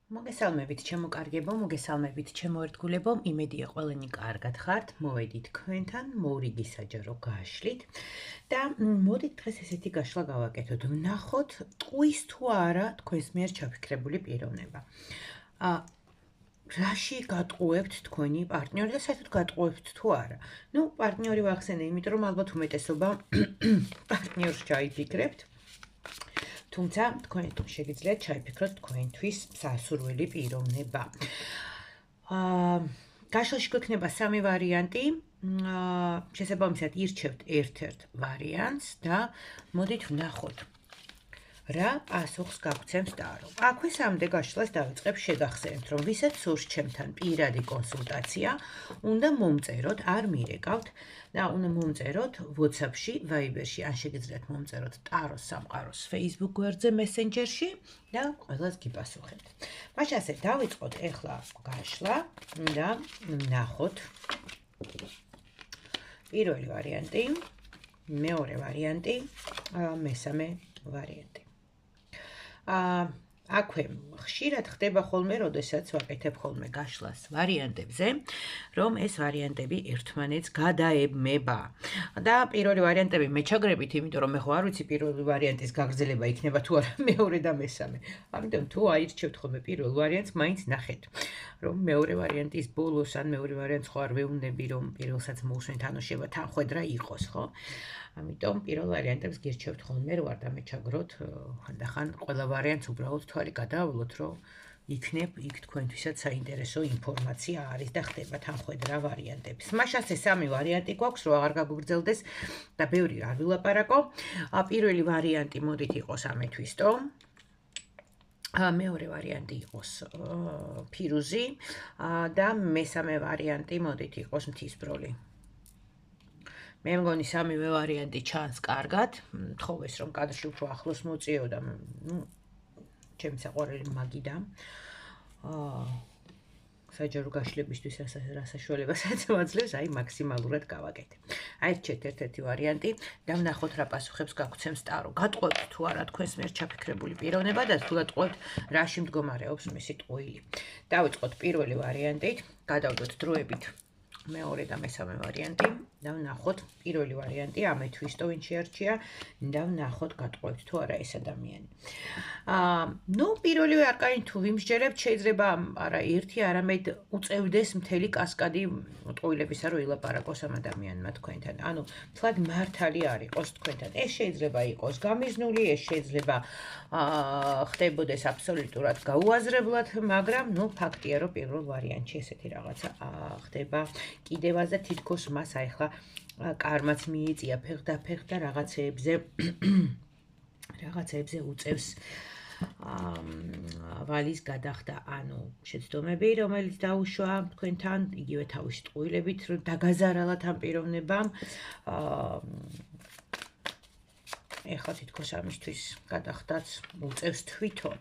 მოგესალმებით ჩემო კარგებო, მოგესალმებით ჩემო ერთგულებო, იმედია ყველანი კარგად ხართ, მოვედით თქვენთან, მორიგი საჯარო გაშლით და მოდით დღეს ესეთი გაშლა გავაკეთოთ, ვნახოთ ტყუის თუ არა თქვენს მიერ ჩაფიქრებული პიროვნება. რაში გატყუებთ თქვენი პარტნიორი და საერთოდ გატყუებთ თუ არა? პარტნიორი ვახსენე, იმიტომ რომ ალბათ უმეტესობა პარტნიორს ჩაიფიქრებთ. თუმცა თქვენ შეგიძლიათ ჩაიფიქროთ თქვენთვის სასურველი პიროვნება. გაშლაში გვექნება სამი ვარიანტი. შესაბამისად ირჩევთ ერთ-ერთ ვარიანტს და მოდით ვნახოთ რა პასუხს გაგვცემს ტარო. აქვე სამდე გაშლას დავიწყებ შეგახსენებთ, რომ ვისაც სურს ჩემთან პირადი კონსულტაცია, უნდა მომწეროთ, არ მირეკავთ და უნდა მომწეროთ WhatsApp-ში, Viber-ში, ან შეგიძლიათ მომწეროთ ტაროს სამყაროს Facebook გვერდზე, Messenger-ში და ყველას გიპასუხებთ. მაშინ ასე დავიწყოთ ეხლა გაშლა და ვნახოთ პირველი ვარიანტი, მეორე ვარიანტი, მესამე ვარიანტი. აქვე ხშირად ხდება ხოლმე, როდესაც ვაკეთებ ხოლმე გაშლას ვარიანტებზე, რომ ეს ვარიანტები ერთმანეთს გადაებმება. და პირველი ვარიანტები მე ჩაგრებით, იმიტომ რომ მე ხო არ ვიცი პირველი ვარიანტის გაგრძელება იქნება თუ არა მეორე და მესამე. ამიტომ თუ აირჩევთ ხოლმე პირველ ვარიანტს, მაინც ნახეთ, რომ მეორე ვარიანტის ბოლოს ან მეორე ვარიანტს ხო არ ვეუბნები, რომ პირველსაც მოусვენთ, ანუ შევა თანხვედრა იყოს, ხო? ამიტომ პირველ ვარიანტებს გირჩევთ ხოლმე, რო არ დამეჩაგროთ, ხანდახან ყველა ვარიანტს უბრალოდ თვალი გადაავლოთ, რომ იქნებ იქ თქვენთვისაც საინტერესო ინფორმაცია არის და ხდება თანხვედრა ვარიანტების. მაშასე სამი ვარიანტი გვაქვს, რომ აღარ გაგუგრძელდეს და ბევრი არ ვილაპარაკო. პირველი ვარიანტი მოდით იყოს ამეთვისტო. მეორე ვარიანტი იყოს ფირუზი და მესამე ვარიანტი მოდით იყოს მთისბროლი. მე მგონი სამივე ვარიანტი ჩანს კარგად, თხოვეს რომ კადრში უფრო ახლოს მოწიო და ჩემი საყვარელი მაგიდა. საჯარო გაშლებისთვის რა საშუალებასაც მაძლევს, მაქსიმალურად გავაკეთე. აირჩიეთ ერთ-ერთი ვარიანტი და ვნახოთ რა პასუხებს გაგვცემს ტარო. გატყუებთ თუ არა თქვენს მიერ ჩაფიქრებული პიროვნება და თუ გატყუებთ რაში მდგომარეობს მისი ტყუილი. დავიწყოთ პირველი ვარიანტით, გადავდოთ დროებით მეორე და მესამე ვარიანტი და ვნახოთ პირველი ვარიანტი ამეთვისტო ვინ შეარჩია და ვნახოთ გატყუებთ თუ არა ეს ადამიანი. პირველივე არკანი თუ ვიმსჯერებთ, შეიძლება არა ერთი, არამედ უწევდეს მთელი კასკადი ტყუილებისა, რომ ილაპარაკოს ამ ადამიანმა თქვენთან. ანუ თლად მართალი არ იყოს თქვენთან. ეს შეიძლება იყოს გამიზნული, ეს შეიძლება ხდებოდეს აბსოლუტურად გაუაზრებლად, მაგრამ ფაქტია, რომ პირველ ვარიანტში ესეთი რაღაცა ხდება. კიდევაც და თითქოს მას აეხლა კარმაც მიიწია ფეხ და რაღაცეებზე უწევს ვალის გადახდა, ანუ შეცდომები, რომელიც დაუშვა თქვენთან, იგივე თავისი ტყუილებით დაგაზარალათ ამ პიროვნებამ. ეხლა თითქოს ამისთვის გადახდაც უწევს თვითონ.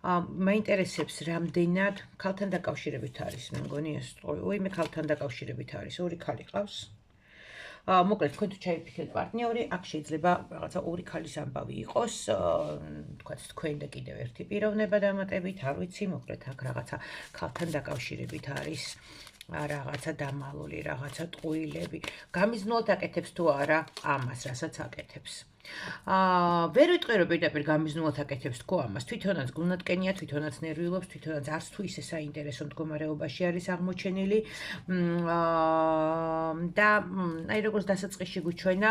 მაინტერესებს რამდენად ქალთან დაკავშირებით არის, მე მგონი ეს მე ქალთან დაკავშირებით არის, ორი ქალი ყავს. მოკლედ თქვენ თუ ჩაიფიქრეთ პარტნიორი, აქ შეიძლება რაღაცა ორი ქალის ამბავი იყოს, თქვათ თქვენ და კიდევ ერთი პიროვნება დამატებით, არ ვიცი, მოკლედ აქ რაღაცა ქალთან დაკავშირებით არის. რაღაცა დამალული, რაღაცა ტყუილები. გამიზნულად აკეთებს თუ არა ამას, რასაც აკეთებს. ვერ ვიტყვი, რომ პირდაპირ გამიზნულად აკეთებს თქო ამას, თვითონაც გულნატკენია, თვითონაც ნერვიულობს, თვითონაც არც თუ ისე საინტერესო მდგომარეობაში არის აღმოჩენილი და როგორც დასაწყისში გვიჩვენა,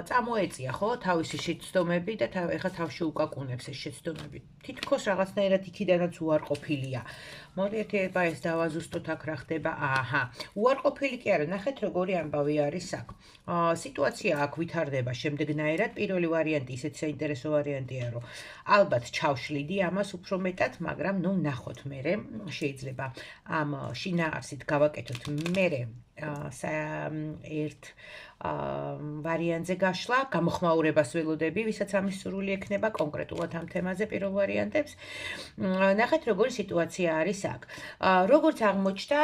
წამოეწია ხო თავისი შეცდომები და ეხლა თავში უკაკუნებს ეს შეცდომები. თითქოს რაღაცნაირად იქიდანაც უარყოფილია. მოდით ეს დავაზუსტოთ აქ რა ხდება. უარყოფილი კი არა, ნახეთ როგორი ამბავი არის აქ. სიტუაცია აქ ვითარდება შემდეგნაირად. პირველი ვარიანტი ისეთ საინტერესო ვარიანტია, რომ ალბათ ჩავშლიდი ამას უფრო მეტად, მაგრამ ვნახოთ მერე, შეიძლება ამ შინაარსით გავაკეთოთ მერე ერთ ვარიანტზე გაშლა, გამოხმაურებას ველოდები, ვისაც ამის სურვილი ექნება კონკრეტულად ამ თემაზე პირველ ვარიანტებს. ნახეთ როგორი სიტუაცია არის აქ. როგორც აღმოჩნდა,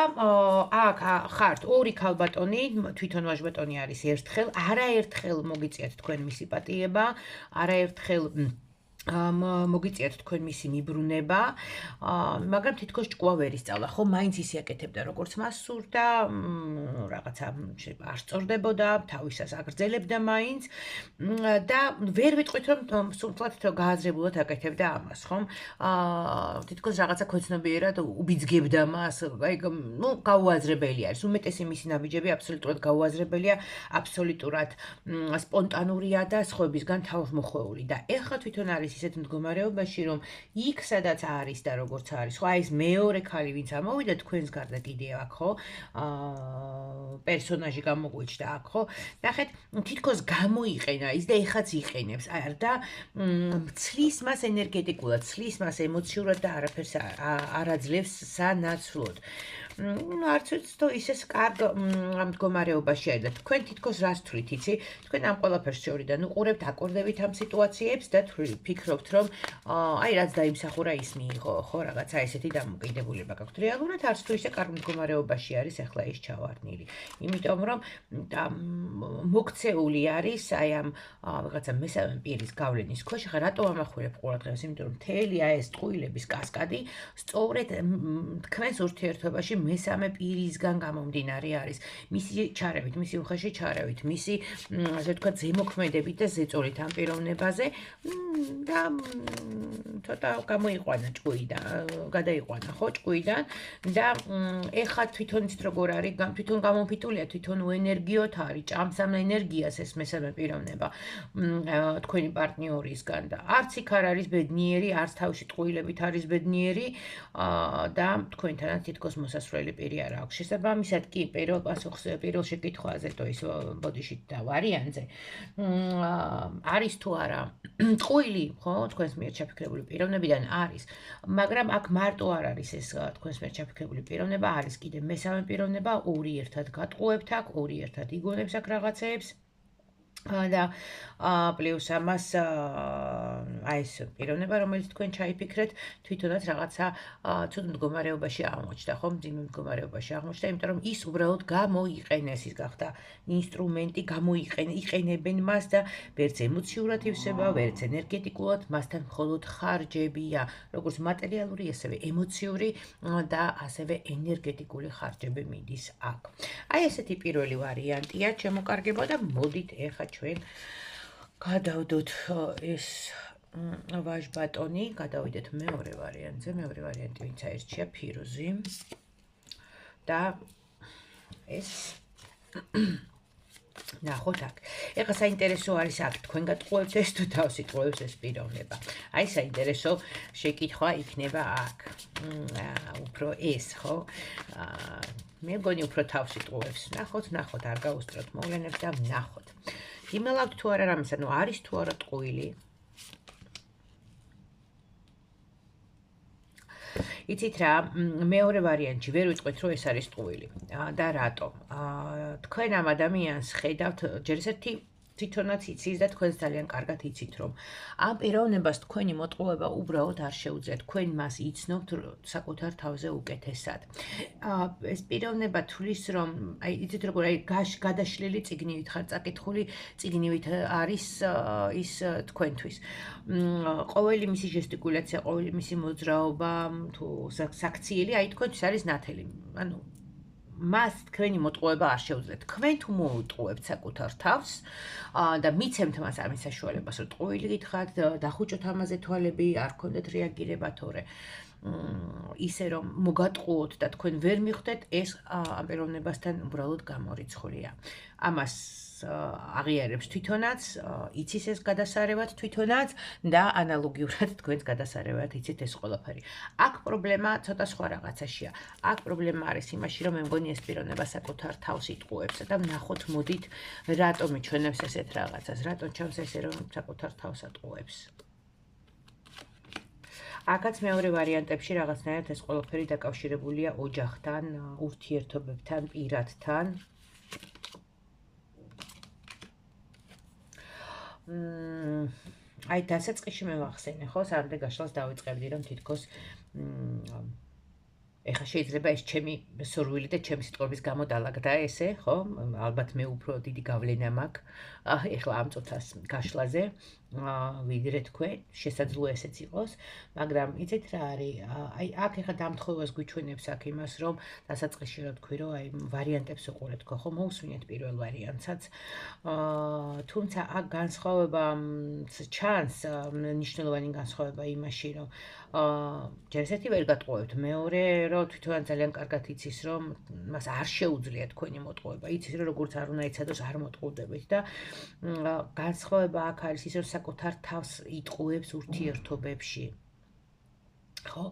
აქ ხართ ორი ქალბატონი, თვითონ ვაჟბატონი არის ერთხელ, არაერთხელ მოგიწიათ თქვენ მისი პატიება, არაერთხელ მოგიწიათ თქვენ მისი მიბრუნება, მაგრამ თითქოს ჭკუა ვერ ისწავლა, ხო, მაინც ისე აკეთებდა, როგორც მას სურდა, რაღაცა არ სწორდებოდა, თავისას აგრძელებდა მაინც და ვერ ვიტყვით, რომ სულთლად გააზრებულად აკეთებდა ამას, ხომ? თითქოს რაღაცა ქვეცნობიერად უბიძგებდა მას, აი, გაუაზრებელი არის. უმეტესი მისი ნაბიჯები აბსოლუტურად გაუაზრებელია, აბსოლუტურად სპონტანურია და სხვებისგან თავმოხვეული და ეხლა თვითონ არის ისეთ მდგომარეობაში, რომ იქ სადაც არის და როგორც არის, ხო, აი ეს მეორე ქალი, ვინც ამოვიდა თქვენს გარდა კიდე აქ, ხო? პერსონაჟი გამოგვიჩნდა აქ, ხო? ნახეთ, თითქოს გამოიყენა ის და ეხაც იყენებს. და ცლის მას ენერგეტიკულად, ცლის მას ემოციურად და არაფერს არ აძლევს სანაცვლოდ. არც თუ ისეს კარგ მდგომარეობაში არის და თქვენ თითქოს რას თვლით, იცი? თქვენ ამ ყველაფერს შორიდან უყურებთ, აკორდებით ამ სიტუაციებს და ფიქრობთ, რომ აი რაც დაიმსახურა ის მიიღო, ხო, რაღაცა ესეთი დამოკიდებულება გაქვთ. რეალურად არც თუ ისე კარგ მდგომარეობაში არის ახლა ის ჩავარდნილი. იმიტომ რომ მოქცეული არის აი ამ რაღაცა მესამე პირის გავლენის ქვეშ. ხა რატო ამახვილებ ყურადღებას? იმიტომ რომ მთელი ეს ტყუილების კასკადი სწორედ თქვენს ურთიერთობაში მესამე პირისგან გამომდინარე არის. მისი ჩარევით, მისი უხეში ჩარევით, მისი ასე ვთქვათ, ზემოქმედებით და ზეწოლით ამ პიროვნებაზე და ცოტა გამოიყვანა ჭკუიდან, გადაიყვანა ხო ჭკუიდან და ეხლა თვითონ იცით როგორ არის, თვითონ გამოფიტულია, თვითონ უენერგიოთ არის, ჭამს ამ ენერგიას ეს მესამე პიროვნება თქვენი პარტნიორისგან და არც იქ არ არის ბედნიერი, არც თავში ტყუილებით არის ბედნიერი და თქვენთანაც თითქოს მოსასვლელი პირი არ აქვს. შესაბამისად კი პირველ შეკითხვაზე თუ ის ბოდიში და ვარიანტზე არის თუ არა ტყუილი, ხო, თქვენს მიერ ჩაფიქრებული პიროვნებიდან არის, მაგრამ აქ მარტო არ არის ეს თქვენს მიერ ჩაფიქრებული პიროვნება, არის კიდე მესამე პიროვნება, ორი ერთად გატყუებთ აქ, ორი ერთად იგონებს აქ რაღაცეებს. და პლუს ამას აი ეს პიროვნება, რომელიც თქვენ ჩაიფიქრეთ, თვითონაც რაღაცა ცუდ მდგომარეობაში აღმოჩნდა, ხო, მძიმე მდგომარეობაში აღმოჩნდა, იმიტომ რომ ის უბრალოდ გამოიყენეს, ის გახდა ინსტრუმენტი, იყენებენ მას და ვერც ემოციურად ივსება, ვერც ენერგეტიკულად, მასთან მხოლოდ ხარჯებია, როგორც მატერიალური, ასევე ემოციური და ასევე ენერგეტიკული ხარჯები მიდის აქ. აი ესეთი პირველი ვარიანტია, ჩემო კარგებო და მოდით ეხლა ჩვენ გადავდოთ ეს ვაჟბატონი, გადავიდეთ მეორე ვარიანტზე, მეორე ვარიანტი ვინც აირჩია ფიროზი და ეს ნახოთ აქ. ეხლა საინტერესო არის აქ თქვენ გატყუებთ ეს თუ თავს იტყუებს ეს პიროვნება. აი საინტერესო შეკითხვა იქნება აქ. უფრო ეს, ხო? მე მგონი უფრო თავს იტყუებს. ნახოთ, არ გაუსწროთ მოვლენებს და ნახოთ. იმელავთ თუ არა რამის, ანუ არის თუ არა ტყუილი. იცით რა, მეორე ვარიანტში ვერ ვიტყვით, რომ ეს არის ტყუილი. და რატო? თქვენ ამ ადამიანს ხედავთ, ჯერ ერთი თვითონაც იცის და თქვენს ძალიან კარგად იცით, რომ ამ პიროვნებას თქვენი მოტყუება უბრალოდ არ შეუძლიათ. თქვენ მას იცნობთ საკუთარ თავზე უკეთესად. ეს პიროვნება თulis, რომ აი იცით როგორ აი გადაშლილი წიგნივით ხარ წაკითხული, წიგნივით არის ის თქვენთვის. ყოველი მისი ჟესტიკულაცია, ყოველი მისი მოძრაობა, თუ საქციელი, აი თქვენთვის არის ნათელი. ანუ მას თქვენი მოტყუება არ შეუძლიათ. თქვენ თუ მოუტყუებთ საკუთარ თავს და მიცემთ მას ამის საშუალებას, რომ ტყუილი გითხართ, დახუჭოთ ამაზე თვალები, არ გქონდეთ რეაგირება თორე ისე რომ მოგატყუოთ და თქვენ ვერ მიხვდეთ, ეს ამ პიროვნებასთან უბრალოდ გამორიცხულია. ამას აღიარებს თვითონაც, იცის ეს გადასარევად თვითონაც და ანალოგიურად თქვენს გადასარევად იცით ეს ყველაფერი. აქ პრობლემა ცოტა სხვა რაღაცაშია. აქ პრობლემა არის იმაში, რომ მე მგონი ეს პიროვნება საკუთარ თავს იტყუებს და ვნახოთ მოდით, რატომ იჩვენებს ესეთ რაღაცას, რატომ ჩანს ესე რომ საკუთარ თავს ატყუებს. აქაც მეორე ვარიანტებში რაღაცნაირად ეს ყველაფერი დაკავშირებულია ოჯახთან, ურთიერთობებთან, პირადთან. აი დასაწყისში მე ვახსენე, ხო, სამდე გაშლას დავიწყებდი, რომ თითქოს ეხლა შეიძლება ეს ჩემი სურვილი და ჩემი სიტყვების გამო დაალაგდა ესე, ხო? ალბათ მე უფრო დიდი გავლენა მაქვს ეხლა ამ წუთას გაშლაზე, ვიდრე თქვენ, შესაძლოა ესეც იყოს, მაგრამ იცით რა არის? აი აქ ეხლა დამთხოვას გვიჩვენებს აქ იმას, რომ დასაწყისში რა თქვი, რომ აი ვარიანტებს უყურეთ, ხო, მოусვინეთ პირველ ვარიანტსაც. თუმცა აქ განსხვავება ჩანს, მნიშვნელოვანი განსხვავება იმაში, რომ ჯერ ესეთი ვერ გატყუებთ, მეორე რომ თვითონ ძალიან კარგად იცის, რომ მას არ შეუძლია თქვენი მოტყუება, იცის რომ როგორც არ უნდა იცადოს, არ მოტყუდებით და განსხვავება აქ არის ის, რომ საკუთარ თავს იტყუებს ურთიერთობებში. ხო?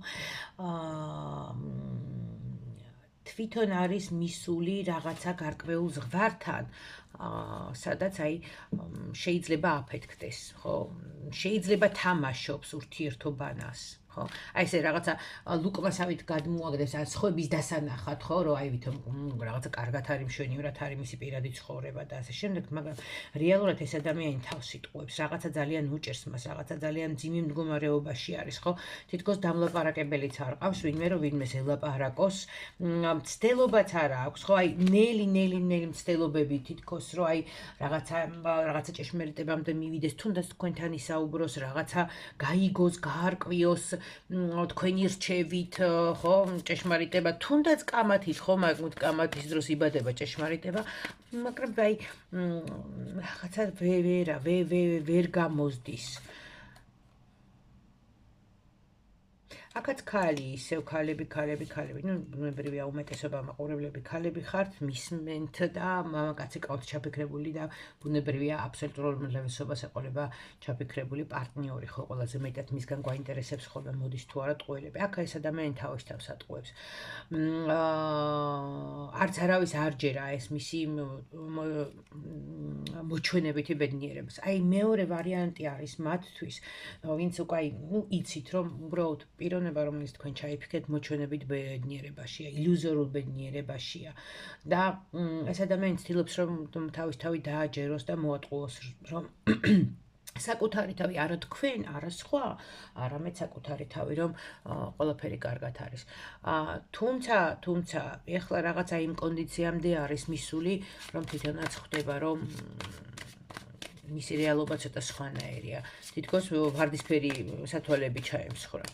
თვითონ არის მისული რაღაცა გარკვეულ ზღვართან, სადაც აი შეიძლება აფეთქდეს, ხო? შეიძლება თამაშობს ურთიერთობანას. ხო? აი ესე რაღაცა ლუკმასავით გადმოაგდეს ან სხვების დასანახად, ხო, რომ აი ვითომ რაღაცა კარგად არის მშვენივრად არის მისი პირადი ცხოვრება და ასე შემდეგ, მაგრამ რეალურად ეს ადამიანი თავს იტყუებს, რაღაცა ძალიან უჭერს მას, რაღაცა ძალიან მძიმე მდგომარეობაში არის, ხო? თითქოს დამლაპარაკებელიც არ ყავს, ვინმე რომ ვინმეს ელაპარაკოს, მცდელობაც არ აქვს, ხო? აი ნელი მცდელობები თითქოს რომ აი რაღაცა ჭეშმარიტებამდე მივიდეს, თუნდაც თქვენთან ისაუბროს, რაღაცა გაიგოს, გაარკვიოს თქვენი რჩევით, ხო, ჭეშმარიტება, თუნდაც კამათით, ხო, მაგრამ კამათის დროს იბადება ჭეშმარიტება, მაგრამ აი რაღაცა ვერ გამოსდის. აქაც ქალი, ისევ ქალები, ნუ ბუნებრივია უმეტესობა მაყურებლები ქალები ხართ, მისმენთ და მამაკაცი ყავთ ჩაფიქრებული და ბუნებრივია აბსოლუტურ უმრავლესობას ეყოლება ჩაფიქრებული პარტნიორი, ხო, ყველაზე მეტად მისგან გვაინტერესებს ხოლმე მოდის თუ არა ტყუილები. აქ ეს ადამიანი თავის თავს ატყუებს. არც არავის არ ჯერა ეს მისი მოჩვენებითი ბედნიერებას. აი მეორე ვარიანტი არის მათთვის, ვინც უკვე აი იცით რომ უბრალოდ პიროვნება, რომელიც თქვენ ჩაიფიქრეთ, მოჩვენებით ბედნიერებაშია, ილუზორულ ბედნიერებაშია და ეს ადამიანი ცდილობს რომ თავის თავი დააჯეროს და მოატყუოს, რომ საკუთარი თავი არა თქვენ, არა სხვა, არამედ საკუთარი თავი, რომ ყველაფერი კარგად არის. თუმცა ეხლა რაღაცა იმ კონდიციამდე არის მისული, რომ თვითონაც ხვდება, რომ მისი რეალობა ცოტა სხვანაირია. თითქოს ვარდისფერი სათვალეები ჩაემსხვრა.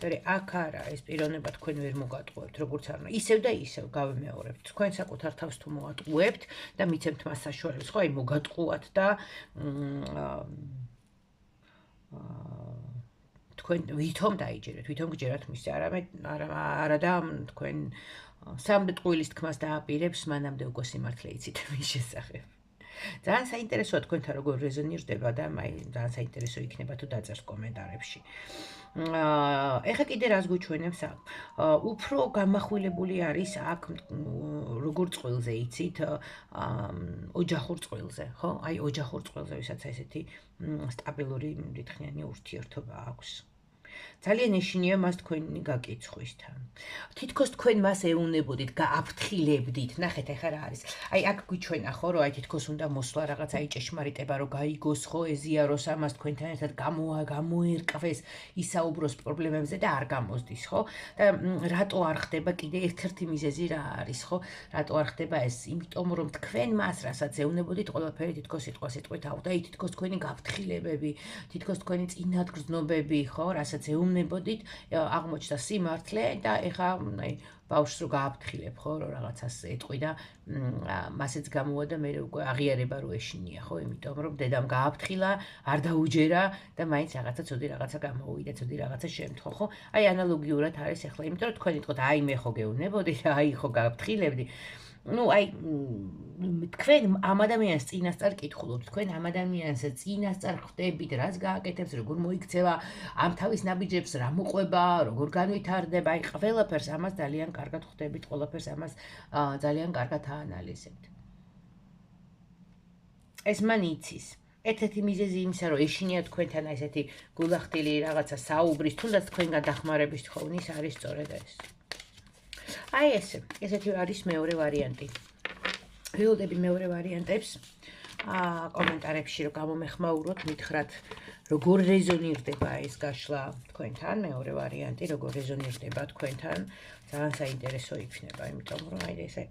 აქ არა, ეს პიროვნება თქვენ ვერ მოგატყუებთ, როგორც არ უნდა. ისევ და ისევ გავიმეორებთ. თქვენ საკუთარ თავს თუ მოატყუებთ და მიცემთ მას საშუალებას, ხო, აი მოგატყუათ და თქვენ ვითომ დაიჯერეთ, ვითომ გჯერათ მის არა და თქვენ სამდე ტყუილის თქმას დააპირებს, მანამდე უკვე სიმართლე იცით მის შესახებ. ძალიან საინტერესოა თქვენთან როგორ რეზონირდება და აი ძალიან საინტერესო იქნება თუ დაწერთ კომენტარებში. ეხლა კიდე რას გვიჩვენებს აქ? უფრო გამახვილებული არის აქ როგორ წყვილზე იცით, ოჯახურ წყვილზე, ხო? აი ოჯახურ წყვილზე, ვისაც ესეთი სტაბილური მდითხნიანი ურთიერთობა აქვს. ძალიან ეშინია მას თქვენი გაკიცხვისთან. თითქოს თქვენ მას ეუნებოდით, გააფრთხილებდით. ნახეთ, ახლა რა არის. აი აქ გვიჩვენა ხო, რომ აი თითქოს უნდა მოსვლა რაღაც აი ჭეშმარიტება, რომ გაიგოს ხო, ეზიაროს ამას თქვენთან ერთად გამოერკვეს, ისაუბროს პრობლემებზე და არ გამოსდის, ხო? და რატო არ ხდება კიდე ერთ-ერთი მიზეზი რა არის, ხო? რატო არ ხდება ეს? იმიტომ რომ თქვენ მას რასაც ეუნებოდით, ყველაფერი თითქოს სიტყვით ავდა, აი თითქოს თქვენი გაფრთხილებები, თითქოს თქვენი წინადგრძნობები, ხო, რასაც ეუნებოდით, აღმოჩნდა სიმართლე და ეხა აი ბავშვს რო გააფრთხილებ, ხო, რომ რაღაცას ეტყვი და მასეც გამოვა და მე უკვე აღიარება რო ეშინია, ხო, იმიტომ რომ დედამ გააფრთხილა, არ დაუჯერა და მაინც ცოდი რაღაცა გამოვიდა, ცოდი რაღაცა შემთხო, ხო? აი ანალოგიურად არის ეხლა, იმიტომ რომ თქვენ იტყოთ, აი მე ხო გეუნებოდი და აი ხო გააფრთხილებდი. ნუ აი თქვენ ამ ადამიანს წინასწარ კითხულობთ, თქვენ ამ ადამიანს წინასწარ ხვდებით, რას გააკეთებს, როგორ მოიქცევა, ამ თავის ნაბიჯებს რა მოყვება, როგორ განვითარდება, აი ყველაფერს ამას ძალიან კარგად ხვდებით, ყველაფერს ამას ძალიან კარგად აანალიზებთ. ეს მან იცის. ერთ-ერთი მიზეზი იმისა, რომ ეშინია თქვენთან ესეთი გულახდილი რაღაცა საუბრის, თუნდაც თქვენგან დახმარების თხოვნის არის სწორედ ეს. ესეთი არის მეორე ვარიანტი. ველოდები მეორე ვარიანტებს. კომენტარებში რომ გამომეხმაუროთ, მითხრათ, როგორ რეზონირდება ეს გაშლა თქვენთან, მეორე ვარიანტი, როგორ რეზონირდება თქვენთან, ძალიან საინტერესო იქნება, იმიტომ რომ აი ესე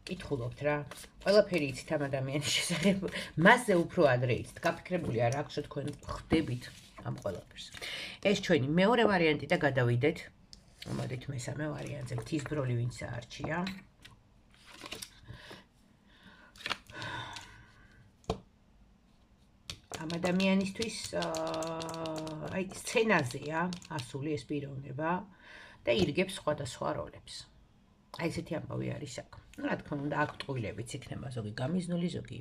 კითხულობთ რა. ყველაფერი იცით ამ ადამიანის შესახებ, მასზე უფრო ადრე იცით, გაფიქრებული არ აქვს, რომ თქვენ ხდებით ამ ყველაფერს. ეს ჩვენი მეორე ვარიანტი და გადავიდეთ. მოდით მესამე ვარიანტზე, ღვთის ბროლი ვინც აარჩია. ამ ადამიანისთვის აი სცენაზეა ასული ეს პიროვნება და ირგებს სხვადასხვა როლებს. აი ესეთი ამბავი არის აქ. Ну, რა თქმა უნდა, აქ ტყუილებიც იქნება, ზოგი გამიზნული, ზოგი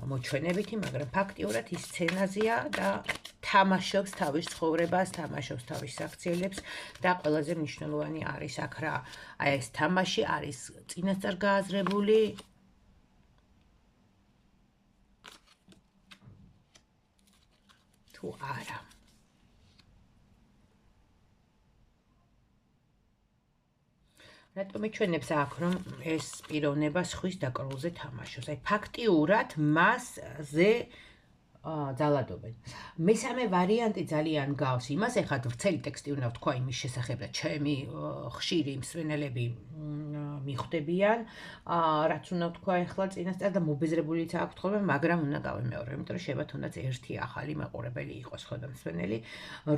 მოჩვენებითი, მაგრამ ფაქტიურად ის სცენაზეა და თამაშობს თავის ცხოვრებას, თამაშობს თავის საქციელებს და ყველაზე მნიშვნელოვანი არის აქ რა. აი ეს თამაში არის წინასწარ გააზრებული თუ არა. რატომ ეჩვენებს აქ, რომ ეს პიროვნება სხვის დაკრულზე თამაშობს? აი ფაქტიურად მასზე ძალადობენ. მესამე ვარიანტი ძალიან გავს იმას, ეხლა ვრცელი ტექსტი უნდა ვთქვა იმის შესახებ, და ჩემი ხშირი მსმენელები მიხვდებიან, რაც უნდა ვთქვა ეხლა წინასწარ და მობეზრებულიც აქვთ ხოლმე, მაგრამ უნდა გავიმეორო, იმიტომ რომ შევა თუნდაც ერთი ახალი მაყურებელი იყოს ხო და მსმენელი,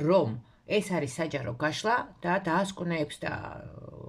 რომ ეს არის საჯარო გაშლა და დაასკვნეებს და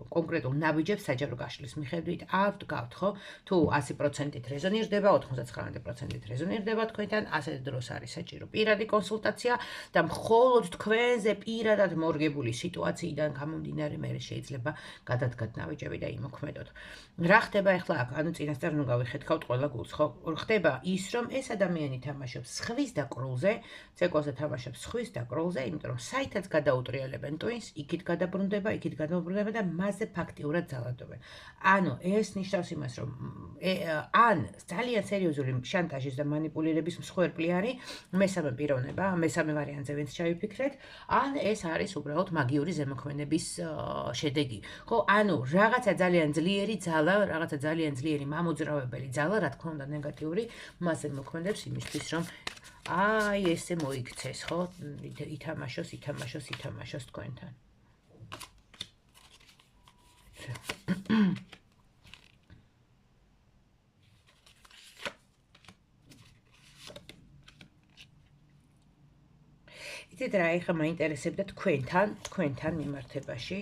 კონკრეტულ ნაბიჯებს საჯარო გაშლის მიხედვით არ ვდგავთ, ხო? თუ 100%-ით რეზონირდება, 99%-ით რეზონირდება თქვენთან, ასეთ დროს არის საჭირო პირადი კონსულტაცია და მხოლოდ თქვენზე პირადად მორგებული სიტუაციიდან გამომდინარე მე შეიძლება გადადგათ ნაბიჯები და იმოქმედოთ. რა ხდება ახლა აქ? ანუ წინასწარ ნუ გავიხეთქავთ ყველა გულს, ხო? ხდება ის, რომ ეს ადამიანი თამაშობს სხვის დაკრულზე, ცეკვაზე თამაშობს სხვის დაკრულზე, იმიტომ რომ საითაც გადაუტრიალებენ ტვინს, იქით გადაბრუნდება, იქით გადაუბრუნდება და მასზე ფაქტიურად ძალადობენ. ანუ ეს ნიშნავს იმას, რომ ან ძალიან სერიოზული შანტაჟის და манипуლირების მსხვერპლი არის მესამე პიროვნება, მესამე ვარიანტზე ვინც ჩავიფიქრეთ, ან ეს არის უბრალოდ მაგიური ზემოქმედების შედეგი. ხო, ანუ რაღაცა ძალიან ძლიერი ძალა, რაღაცა ძალიან ძლიერი მამოძრავებელი ძალა, რა თქმა უნდა ნეგატიური, მასზე მოქმედებს იმისთვის, რომ აი ესე მოიქცეს, ხო? ითამაშოს თქვენთან. იცით რა, ეხლა მაინტერესებდა თქვენთან მიმართებაში,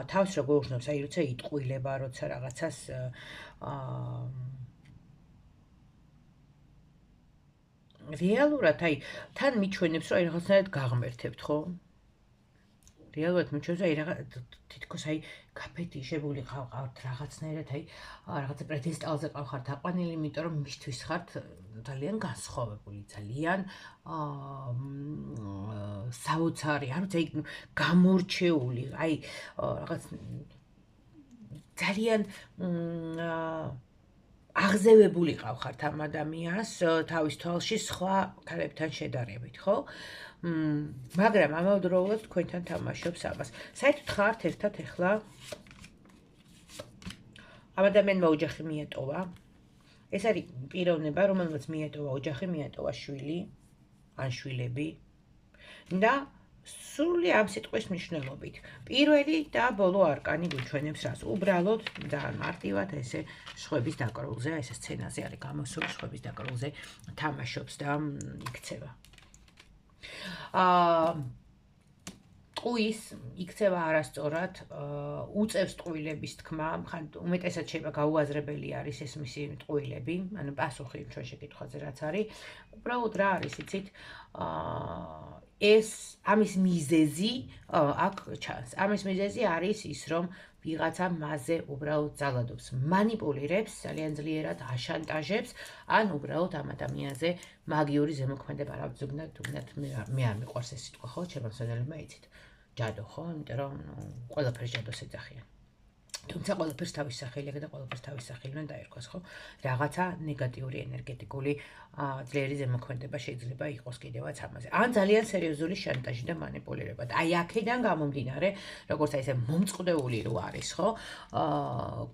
თავს როგორ უხსნობს, აი როცა იტყუილება, როცა რაღაცას რეალურად აი თან მიჩვენებს, რომ აი რაღაცნაირად გაღმერთებთ, ხო? რეალურად მიჩვენებს, აი თითქოს აი გაფეთიშებული ყავთ რაღაცნაირად, აი რაღაცა პრედესტალზე ყავხართ აყვანილი, იმიტომ რომ მისთვის ხართ ძალიან განსხვავებული, ძალიან საოცარი, არ ვიცი, აი გამორჩეული, აი რაღაც ძალიან აღზევებული ყავხართ ამ ადამიანს თავის თვალში სხვა ქალებთან შედარებით, ხო? მაგრამ ამავდროულად თქვენთან თამაშობს ამას. საერთოდ ხართ ერთად ეხლა ამ ადამიანმა ოჯახი მიეტოვა. ეს არის პიროვნება, რომელმაც მიეტოვა ოჯახი, მიეტოვა შვილი, ან შვილები და სრული ამ სიტყვის მნიშვნელობით. პირველი და ბოლო არკანი გვიჩვენებს რას. უბრალოდ ძალიან მარტივად ესე სხვების დაკრულზე, ესე სცენაზე არის გამოსული, სხვების დაკრულზე თამაშობს და იქცევა. ტყუის იქცევა არასწორად, უწევს ტყუილების თქმა, უმეტესად შეიძლება გაუაზრებელი არის ეს მისი ტყუილები, ანუ პასუხი ჩვენ შეკითხვაზე რაც არის. უბრალოდ რა არის, იცით? ეს ამის მიზეზი აქ ჩანს. ამის მიზეზი არის ის, რომ ვიღაცა მასზე უბრალოდ ძალადობს, манипуლირებს, ძალიან ძლიერად აშანტაჟებს, ან უბრალოდ ამ ადამიანზე მაგიური ზემოქმედება რა ზოგადად მე არ მიყვარს ეს სიტყვა, ხო, ჩემს მსმენელებმა იცით. ჯადო, ხო? იმიტომ რომ ყველაფერს ჯადოს ეძახიან. თუმცა ყველაფერს თავის სახელი აქვს და ყველაფერს თავის სახელი უნდა დაერქვას, ხო? რაღაცა ნეგატიური ენერგეტიკული ძლიერი ზემოქმედება შეიძლება იყოს კიდევაც ამაზე. ან ძალიან სერიოზული შანტაჟი და მანიპულირება. და აი აქედან გამომდინარე, როგორც აი ესე მომწყდეული რო არის, ხო?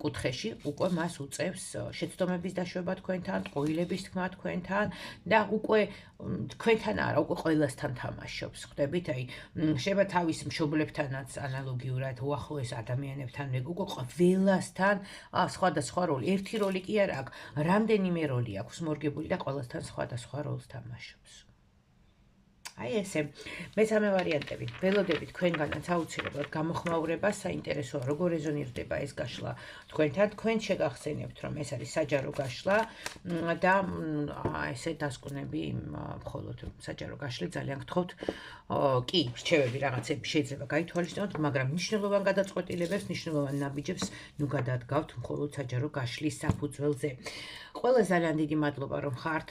კუთხეში უკვე მას უწევს შეცდომების დაშვება თქვენთან, ტყუილების თქმა თქვენთან და უკვე თქვენთან არა, უკვე ყველასთან თამაშობს. ხვდებით? აი შეიძლება თავის მშობლებთანაც ანალოგიურად უახლოეს ადამიანებთან უკვე ყველასთან სხვადასხვა როლი. ერთი როლი კი არ აქვს, რამდენიმე როლი აქვს მორგებული და ყველასთან სხვადასხვა როლს თამაშობს. აი ესე, მესამე ვარიანტები. ველოდები თქვენგანაც აუცილებლად გამოხმაურება, საინტერესოა როგორ რეზონირდება ეს გაშლა თქვენთან. თქვენ შეგახსენებთ, რომ ეს არის საჯარო გაშლა და ესე დასკვნები მხოლოდ საჯარო გაშლით ძალიან გთხოვთ. კი, რჩევები რაღაცები შეიძლება გაითვალისწინოთ, მაგრამ მნიშვნელოვან გადაწყვეტილებებს, მნიშვნელოვან ნაბიჯებს ნუ გადადგავთ მხოლოდ საჯარო გაშლის საფუძველზე. ყველა ძალიან დიდი მადლობა რომ ხართ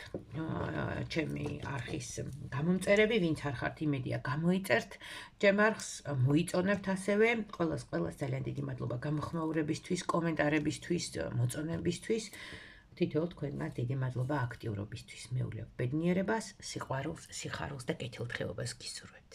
ჩემი არხის გამომწერები, ვინც არ ხართ, იმედია გამოიწერთ ჩემ არხს, მოიწონებთ ასევე. ყველას ძალიან დიდი მადლობა გამოხმაურებისთვის, კომენტარებისთვის, მოწონებისთვის. თითოეულ თქვენგან დიდი მადლობა აქტიურობისთვის. მეულებ ბედნიერებას, სიყვარულს, სიხარულს და კეთილდღეობას გისურვებთ.